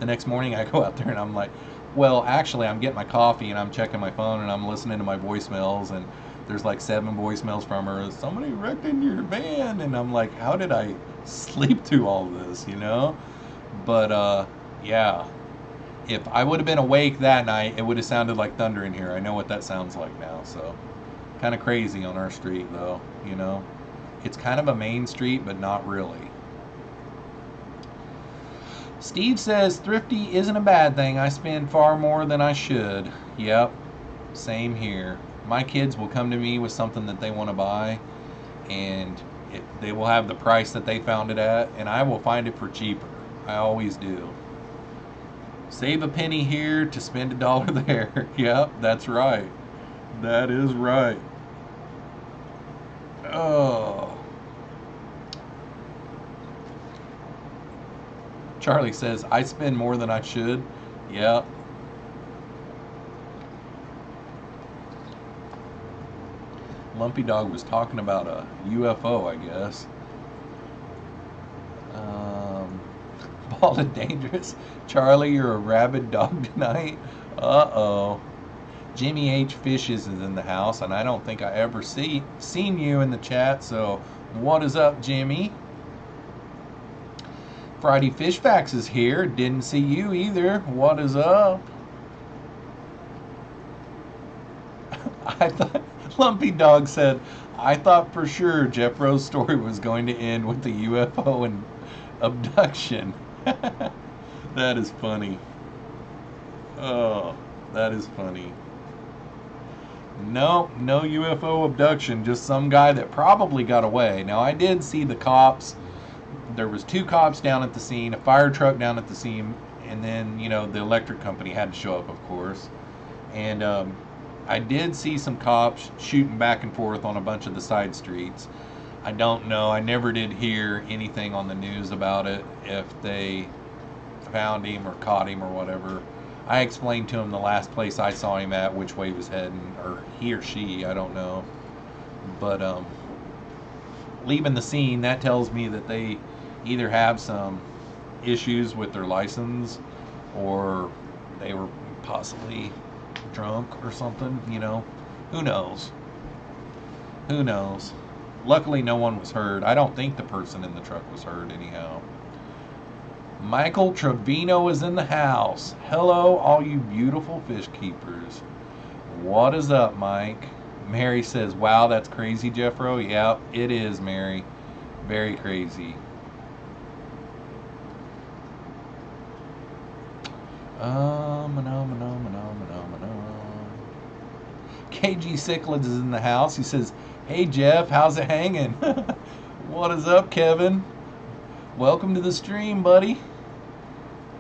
The next morning I go out there and I'm like, well, actually I'm getting my coffee and I'm checking my phone and I'm listening to my voicemails, and there's like 7 voicemails from her. Somebody wrecked in your van. And I'm like, how did I sleep through all this, you know? But yeah, if I would have been awake that night, it would have sounded like thunder in here. I know what that sounds like now. So kind of crazy on our street though, you know? It's kind of a main street, but not really. Steve says, thrifty isn't a bad thing. I spend far more than I should. Yep, same here. My kids will come to me with something that they want to buy, and they will have the price that they found it at, and I will find it for cheaper. I always do. Save a penny here to spend $1 there. Yep, that's right. That is right. Oh. Charlie says, I spend more than I should. Yep. Lumpy Dog was talking about a UFO, I guess. Bald and Dangerous. Charlie, you're a rabid dog tonight. Uh-oh. Jimmy H. Fishes is in the house, and I don't think I ever seen you in the chat, so what is up, Jimmy? Friday Fish Facts is here. Didn't see you either. What is up? I thought, Lumpy Dog said, I thought for sure Jeffro's story was going to end with the UFO and abduction. That is funny. Oh, that is funny. No UFO abduction, just some guy that probably got away. Now, I did see the cops. There was 2 cops down at the scene, a fire truck down at the scene, and then, you know, the electric company had to show up, of course. And I did see some cops shooting back and forth on a bunch of the side streets. I don't know. I never did hear anything on the news about it, if they found him or caught him or whatever. I explained to him the last place I saw him at, which way he was heading, or he or she, I don't know. But leaving the scene, that tells me that they either have some issues with their license, or they were possibly drunk or something, you know. Who knows? Who knows? Luckily, no one was hurt. I don't think the person in the truck was hurt anyhow. Michael Trevino is in the house. Hello, all you beautiful fish keepers. What is up, Mike? Mary says, wow, that's crazy, Jeffro. Yep, it is, Mary. Very crazy. KG Cichlids is in the house. He says, hey, Jeff, how's it hanging? What is up, Kevin? Welcome to the stream, buddy.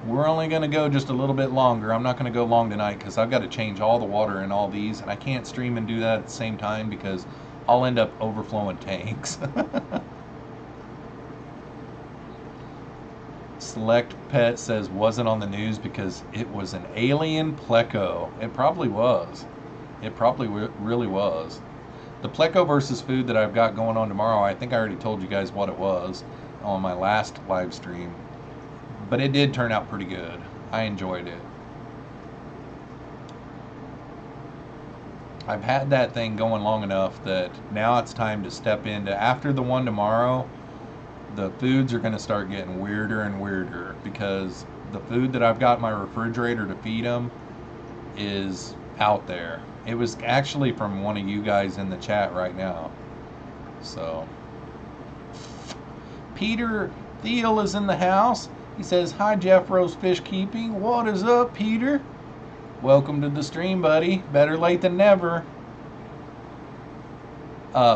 We're only going to go just a little bit longer. I'm not going to go long tonight because I've got to change all the water in all these, and I can't stream and do that at the same time because I'll end up overflowing tanks. Select Pet says wasn't on the news because it was an alien pleco. It probably was. It probably really was. The pleco versus food that I've got going on tomorrow, I think I already told you guys what it was on my last live stream. But it did turn out pretty good. I enjoyed it. I've had that thing going long enough that now it's time to step into, after the one tomorrow, the foods are going to start getting weirder and weirder because the food that I've got in my refrigerator to feed them is out there. It was actually from one of you guys in the chat right now. So, Peter Thiel is in the house. He says, hi, Jeffroz FishKeeping. What is up, Peter? Welcome to the stream, buddy. Better late than never.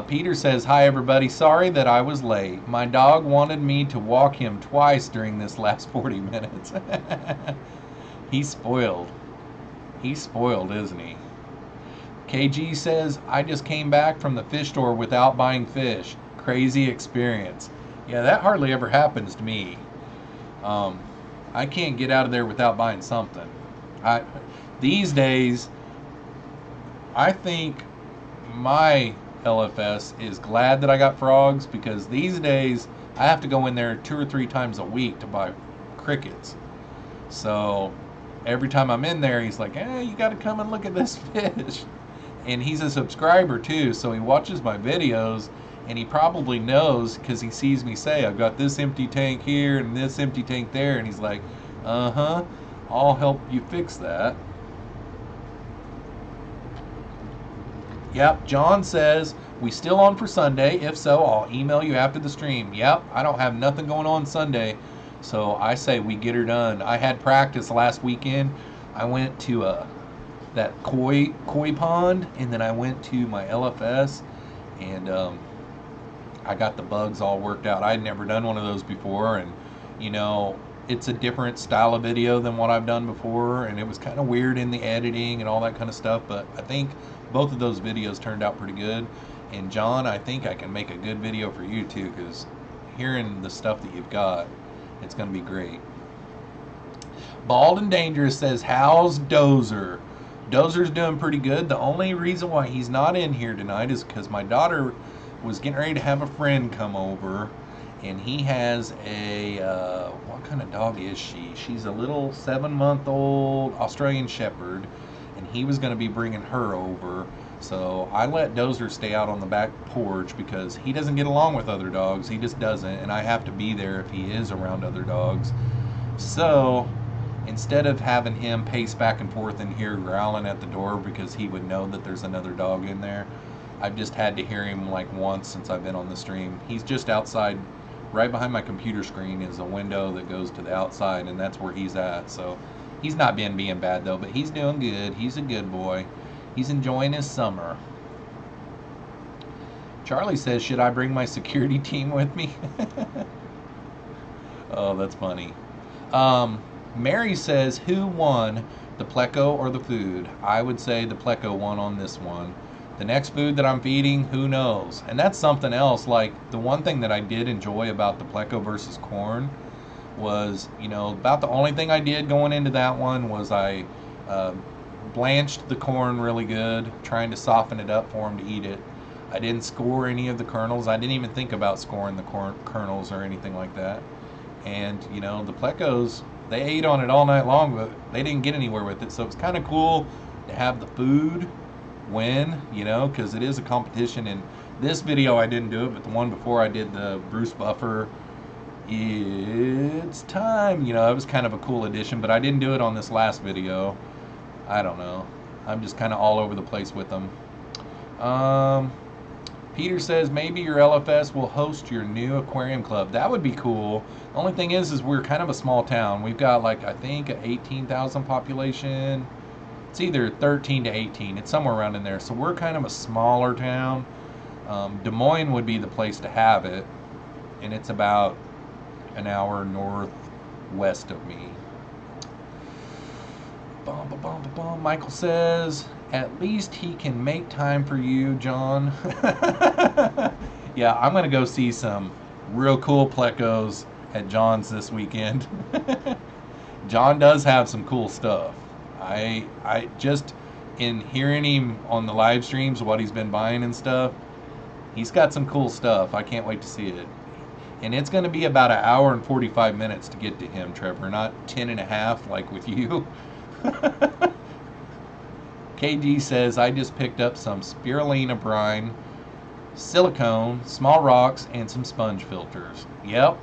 Peter says, hi, everybody. Sorry that I was late. My dog wanted me to walk him twice during this last 40 minutes. He's spoiled. He's spoiled, isn't he? KG says, I just came back from the fish store without buying fish. Crazy experience. Yeah, that hardly ever happens to me. I can't get out of there without buying something. These days, I think my LFS is glad that I got frogs because these days I have to go in there 2 or 3 times a week to buy crickets. So every time I'm in there, he's like, "Hey, you got to come and look at this fish." And he's a subscriber too, so he watches my videos, and he probably knows because he sees me say, "I've got this empty tank here and this empty tank there," and he's like, "Uh-huh, I'll help you fix that." Yep, John says, "We still on for Sunday? If so, I'll email you after the stream." Yep, I don't have nothing going on Sunday, so I say we get her done. I had practice last weekend. I went to that koi pond, and then I went to my LFS, and I got the bugs all worked out. I had never done one of those before, and you know, it's a different style of video than what I've done before, and it was kind of weird in the editing and all that kind of stuff, but I think both of those videos turned out pretty good. And John, I think I can make a good video for you too, because hearing the stuff that you've got, it's going to be great. Bald and Dangerous says, "How's Dozer?" Dozer's doing pretty good. The only reason why he's not in here tonight is because my daughter was getting ready to have a friend come over, and he has a, what kind of dog is she? She's a little 7-month-old Australian Shepherd, and he was going to be bringing her over. So I let Dozer stay out on the back porch because he doesn't get along with other dogs. He just doesn't, and I have to be there if he is around other dogs. So instead of having him pace back and forth in here growling at the door because he would know that there's another dog in there, I've just had to hear him like once since I've been on the stream. He's just outside. Right behind my computer screen is a window that goes to the outside, and that's where he's at. So he's not been being bad though, but he's doing good. He's a good boy. He's enjoying his summer. Charlie says, "Should I bring my security team with me?" Oh, that's funny. Mary says, "Who won, the pleco or the food?" I would say the pleco won on this one. The next food that I'm feeding, who knows? And that's something else. Like, the one thing that I did enjoy about the pleco versus corn was, you know, about the only thing I did going into that one was I blanched the corn really good, trying to soften it up for him to eat it. I didn't score any of the kernels. I didn't even think about scoring the kernels or anything like that. And, you know, the plecos, they ate on it all night long, but they didn't get anywhere with it. So it's kind of cool to have the food win, you know, because it is a competition. And this video I didn't do it, but the one before I did the Bruce Buffer, it's time, you know, it was kind of a cool addition, but I didn't do it on this last video. I don't know. I'm just kind of all over the place with them. Peter says, "Maybe your LFS will host your new aquarium club." That would be cool. The only thing is we're kind of a small town. We've got like, I think, an 18,000 population. It's either 13 to 18. It's somewhere around in there. So we're kind of a smaller town. Des Moines would be the place to have it. And it's about an hour northwest of me. Michael says, "At least he can make time for you, John." Yeah, I'm going to go see some real cool plecos at John's this weekend. John does have some cool stuff. I just, in hearing him on the live streams, what he's been buying and stuff, he's got some cool stuff. I can't wait to see it. And it's going to be about an hour and 45 minutes to get to him, Trevor, not 10 and a half like with you. KG says, "I just picked up some spirulina brine, silicone, small rocks, and some sponge filters." Yep,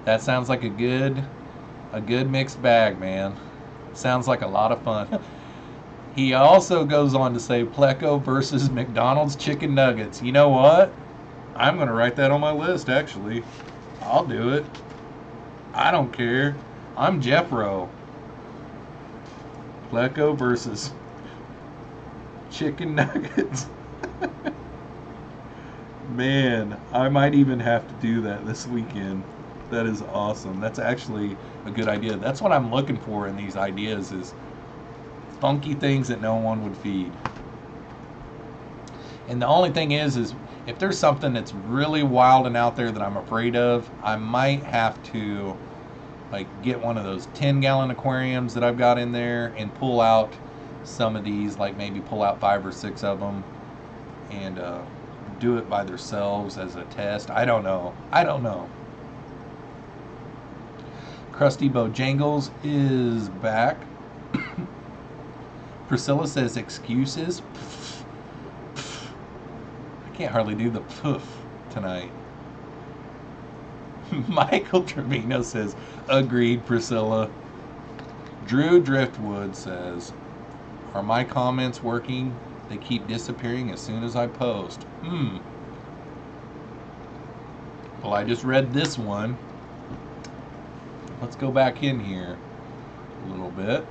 that sounds like a good mixed bag, man. Sounds like a lot of fun. He also goes on to say, "Pleco versus McDonald's chicken nuggets." You know what? I'm going to write that on my list, actually. I'll do it. I don't care. I'm Jeffroz. Pleco versus chicken nuggets. Man, I might even have to do that this weekend. That is awesome. That's actually a good idea. That's what I'm looking for in these ideas, is funky things that no one would feed. And the only thing is if there's something that's really wild and out there that I'm afraid of, I might have to like get one of those 10-gallon aquariums that I've got in there and pull out some of these, like maybe pull out 5 or 6 of them and do it by themselves as a test. I don't know. Krusty Bojangles is back. Priscilla says excuses. I can't hardly do the poof tonight. Michael Trevino says, agreed, Priscilla. Drew Driftwood says, are my comments working? They keep disappearing as soon as I post. Well, I just read this one. Let's go back in here a little bit.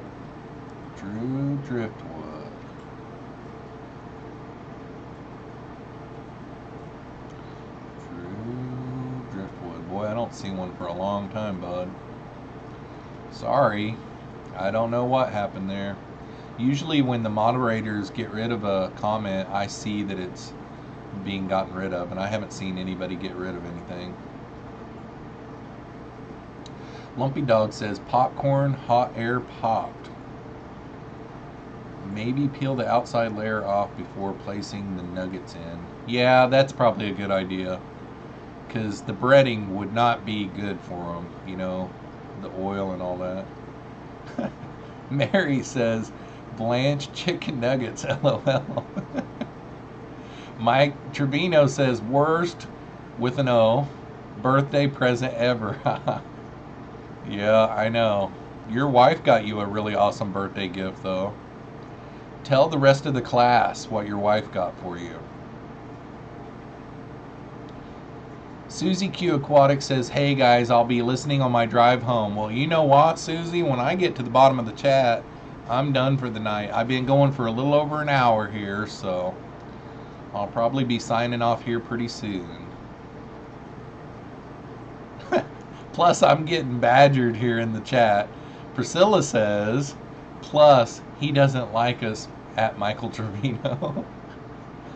Drew Driftwood. Boy, I don't see one for a long time, bud. Sorry. I don't know what happened there. Usually when the moderators get rid of a comment, I see that it's being gotten rid of, and I haven't seen anybody get rid of anything. Lumpy Dog says, popcorn, hot air popped. Maybe peel the outside layer off before placing the nuggets in. Yeah, that's probably a good idea. Because the breading would not be good for them, you know, the oil and all that. Mary says, blanched chicken nuggets, LOL. Mike Trevino says, worst, with an O, birthday present ever. Yeah, I know. Your wife got you a really awesome birthday gift, though. Tell the rest of the class what your wife got for you. Susie Q Aquatic says, hey guys, I'll be listening on my drive home. Well, you know what, Susie? When I get to the bottom of the chat, I'm done for the night. I've been going for a little over an hour here, so I'll probably be signing off here pretty soon. Plus, I'm getting badgered here in the chat. Priscilla says, plus, he doesn't like us at Michael Trevino.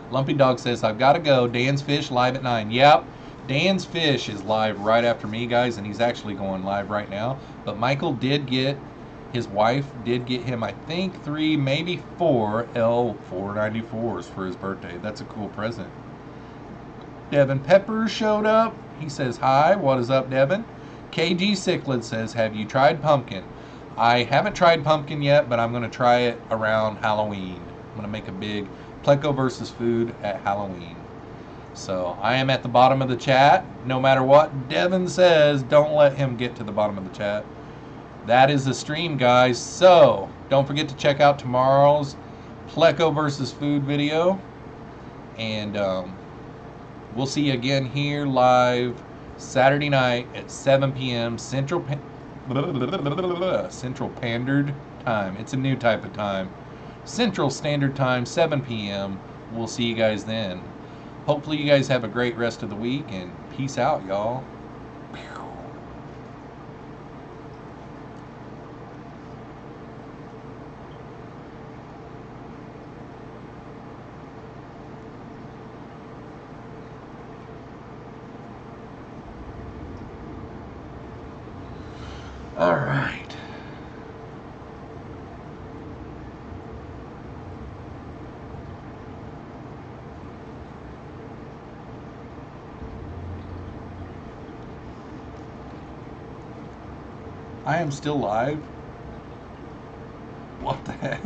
Lumpy Dog says, I've got to go. Dan's Fish live at 9. Yep. Dan's Fish is live right after me, guys, and he's actually going live right now. But Michael did get, his wife did get him, I think, 3, maybe 4 L494s for his birthday. That's a cool present. Devin Peppers showed up. He says, hi, what is up, Devin? KG Cichlid says, have you tried pumpkin? I haven't tried pumpkin yet, but I'm going to try it around Halloween. I'm going to make a big Pleco versus food at Halloween. So I am at the bottom of the chat. No matter what Devin says, don't let him get to the bottom of the chat. That is the stream, guys. So don't forget to check out tomorrow's Pleco versus food video. And we'll see you again here live Saturday night at 7 p.m. Central Standard Time. It's a new type of time. Central Standard Time, 7 p.m. We'll see you guys then. Hopefully you guys have a great rest of the week, and peace out, y'all. All right. I am still live? What the heck?